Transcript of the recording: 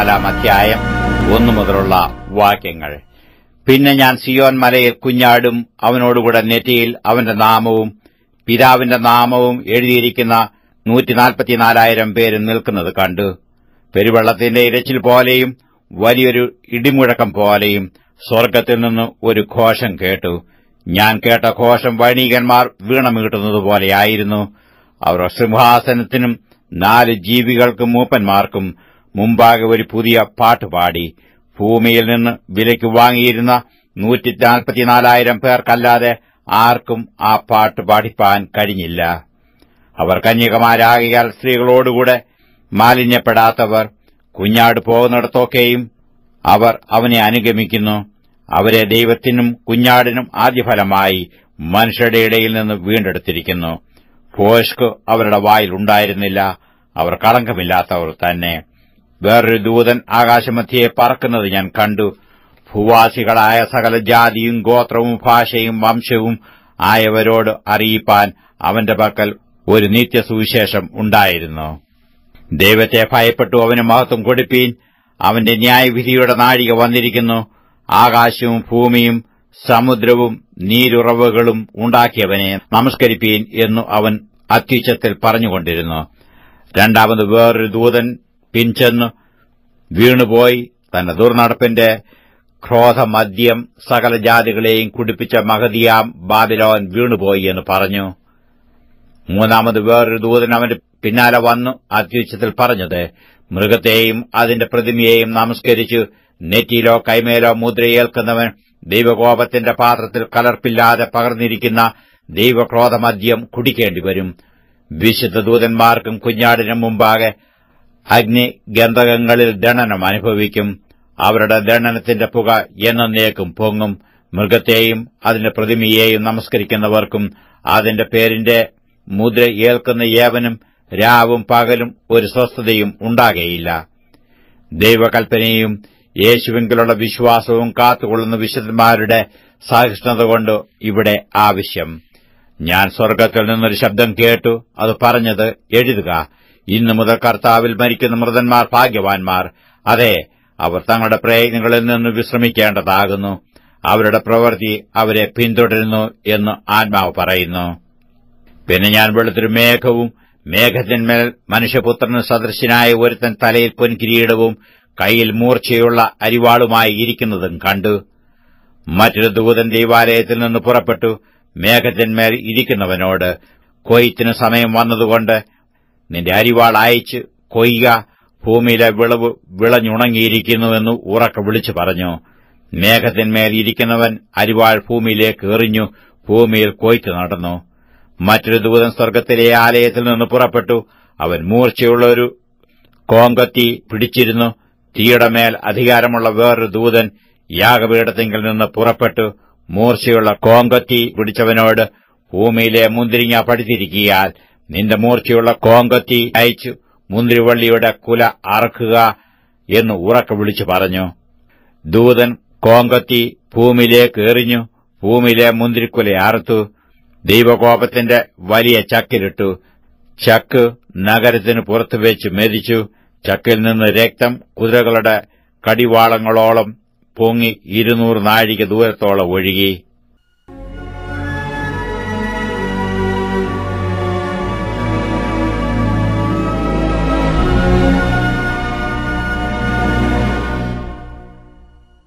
14 അധ്യായം 1 മുതലുള്ള വാക്യങ്ങൾ. പിന്നെ ഞാൻ സിയോൻ മലയിൽ കുഞ്ഞാടും അവനോടുകൂടെ നെറ്റിയിൽ അവന്റെ നാമവും പിതാവിന്റെ നാമവും എഴുതിയിരിക്കുന്ന 144,000 പേരും നിൽക്കുന്നത് കണ്ടു. പെരുവെള്ളത്തിന്റെ ഇരച്ചിൽ പോലെയും വലിയൊരു ഇടിമുഴക്കം പോലെയും സ്വർഗ്ഗത്തിൽ നിന്ന് ഒരു ഘോഷം കേട്ടു. ഞാൻ കേട്ട ഘോഷം വൈണികന്മാർ വീണമീട്ടുന്നതുപോലെയായിരുന്നു. അവർ സിംഹാസനത്തിനും 4 ജീവികൾക്കും മൂപ്പന്മാർക്കും മുമ്പാകെ ഒരു പുതിയ പാട്ടുപാടി. ഭൂമിയിൽ നിന്ന് വിലയ്ക്ക് വാങ്ങിയിരുന്ന 144,000 പേർക്കല്ലാതെ ആർക്കും ആ പാട്ട് പാടിപ്പാൻ കഴിഞ്ഞില്ല. അവർ കന്യകമാരാകിയാൽ സ്ത്രീകളോടുകൂടെ മാലിന്യപ്പെടാത്തവർ. കുഞ്ഞാട് പോകുന്നിടത്തൊക്കെയും അവർ അവനെ അനുഗമിക്കുന്നു. അവരെ ദൈവത്തിനും കുഞ്ഞാടിനും ആദ്യഫലമായി മനുഷ്യരുടെ ഇടയിൽ നിന്ന് വീണ്ടെടുത്തിരിക്കുന്നു. ഭോഷ്ക് അവരുടെ വായിൽ ഉണ്ടായിരുന്നില്ല. അവർ കളങ്കമില്ലാത്തവർ തന്നെ. വേറൊരു ദൂതൻ ആകാശമധ്യേ പറക്കുന്നത് ഞാൻ കണ്ടു. ഭൂവാസികളായ സകല ജാതിയും ഗോത്രവും ഭാഷയും വംശവും ആയവരോട് അറിയിപ്പാൻ അവന്റെ പക്കൽ ഒരു നിത്യസുവിശേഷം ഉണ്ടായിരുന്നു. ദൈവത്തെ ഭയപ്പെട്ടു അവന് മഹത്വം കൊടുപ്പീൻ. അവന്റെ ന്യായവിധിയുടെ നാഴിക വന്നിരിക്കുന്നു. ആകാശവും ഭൂമിയും സമുദ്രവും നീരുറവുകളും ഉണ്ടാക്കിയവനെ നമസ്കരിപ്പീൻ എന്നു അവൻ അത്യുച്ചത്തിൽ പറഞ്ഞുകൊണ്ടിരുന്നു. രണ്ടാമത് വേറൊരു ദൂതൻ പിൻചെന്നു വീണുപോയി തന്റെ ദുർനടപ്പിന്റെ ക്രോധമദ്യം സകല ജാതികളെയും കുടിപ്പിച്ച മഹതിയാം ബാബിലോൻ വീണുപോയി എന്ന് പറഞ്ഞു. മൂന്നാമത് വേറൊരു ദൂതൻ അവന്റെ പിന്നാലെ വന്നു അത്യുച്ചത്തിൽ പറഞ്ഞത്, മൃഗത്തെയും അതിന്റെ പ്രതിമയെയും നമസ്കരിച്ചു നെറ്റിയിലോ കൈമേലോ മുദ്രയേൽക്കുന്നവൻ ദൈവകോപത്തിന്റെ പാത്രത്തിൽ കലർപ്പില്ലാതെ പകർന്നിരിക്കുന്ന ദൈവക്രോധമദ്യം കുടിക്കേണ്ടിവരും. വിശുദ്ധ ദൂതന്മാർക്കും കുഞ്ഞാടിനും മുമ്പാകെ അഗ്നിഗന്ധകങ്ങളിൽ ദണ്ഡനം അനുഭവിക്കും. അവരുടെ ദണ്ഡനത്തിന്റെ പുക എന്നേക്കും പൊങ്ങും. മൃഗത്തെയും അതിന്റെ പ്രതിമയെയും നമസ്കരിക്കുന്നവർക്കും അതിന്റെ പേരിന്റെ മുദ്ര ഏൽക്കുന്ന ഏവനും രാവും പകലും ഒരു സ്വസ്ഥതയും ഉണ്ടാകയില്ല. ദൈവകൽപ്പനയും യേശുവിലുള്ള വിശ്വാസവും കാത്തുകൊള്ളുന്ന വിശുദ്ധന്മാരുടെ സഹിഷ്ണുത കൊണ്ട് ഇവിടെ ആവശ്യം. ഞാൻ സ്വർഗ്ഗത്തിൽ നിന്നൊരു ശബ്ദം കേട്ടു. അത് പറഞ്ഞത്, എഴുതുക, ഇന്നു മുതൽ കർത്താവിൽ മരിക്കുന്ന മൃതന്മാർ ഭാഗ്യവാന്മാർ. അതെ, അവർ തങ്ങളുടെ പ്രയത്നങ്ങളിൽ നിന്ന് വിശ്രമിക്കേണ്ടതാകുന്നു. അവരുടെ പ്രവൃത്തി അവരെ പിന്തുടരുന്നു എന്ന് ആത്മാവ് പറയുന്നു. പിന്നെ ഞാൻ വെളുത്തൊരു മേഘവും മേഘത്തിന്മേൽ മനുഷ്യപുത്രന് സദൃശനായ ഒരുത്തൻ തലയിൽ പൊൻകിരീടവും കൈയിൽ മൂർച്ചയുള്ള അരിവാളുമായി ഇരിക്കുന്നതും കണ്ടു. മറ്റൊരു ദൂതൻ ദൈവാലയത്തിൽ നിന്ന് പുറപ്പെട്ടു മേഘത്തിന്മേൽ ഇരിക്കുന്നവനോട്, കൊയ്ത്തിന് സമയം വന്നതുകൊണ്ട് നിന്റെ അരിവാൾ അയച്ച് കൊയ്യുക, ഭൂമിയിലെ വിളവ് വിളഞ്ഞുണങ്ങിയിരിക്കുന്നുവെന്ന് ഉറക്കെ വിളിച്ചു പറഞ്ഞു. മേഘത്തിന്മേൽ ഇരിക്കുന്നവൻ അരിവാൾ ഭൂമിയിലേക്ക് എറിഞ്ഞു. ഭൂമിയിൽ കൊയ്ത്ത് നടന്നു. മറ്റൊരു ദൂതൻ സ്വർഗ്ഗത്തിലെ ആലയത്തിൽ നിന്ന് പുറപ്പെട്ടു. അവൻ മൂർച്ചയുള്ള ഒരു കോങ്കത്തി പിടിച്ചിരുന്നു. തീയുടെ മേൽ അധികാരമുള്ള വേറൊരു ദൂതൻ യാഗപീഠത്തിങ്കിൽ നിന്ന് പുറപ്പെട്ടു മൂർച്ചയുള്ള കോങ്കത്തി പിടിച്ചവനോട്, ഭൂമിയിലെ മുന്തിരിങ്ങ പഴുത്തിരിക്കിയാൽ നിന്റെ മൂർച്ചയുള്ള കോങ്കത്തി അയച്ചു മുന്തിരിവള്ളിയുടെ കുല അറക്കുക എന്ന് ഉറക്കെ വിളിച്ചു പറഞ്ഞു. ദൂതൻ കോങ്കത്തി ഭൂമിയിലേക്ക് എറിഞ്ഞു. ഭൂമിയിലെ മുന്തിരിക്കുല അറുത്തു. ദൈവകോപത്തിന്റെ വലിയ ചക്കിലിട്ടു. ചക്ക് നഗരത്തിന് പുറത്തുവെച്ച് മെതിച്ചു. ചക്കിൽ നിന്ന് രക്തം കുതിരകളുടെ കടിവാളങ്ങളോളം പൊങ്ങി 200 നാഴിക ദൂരത്തോളം ഒഴുകി.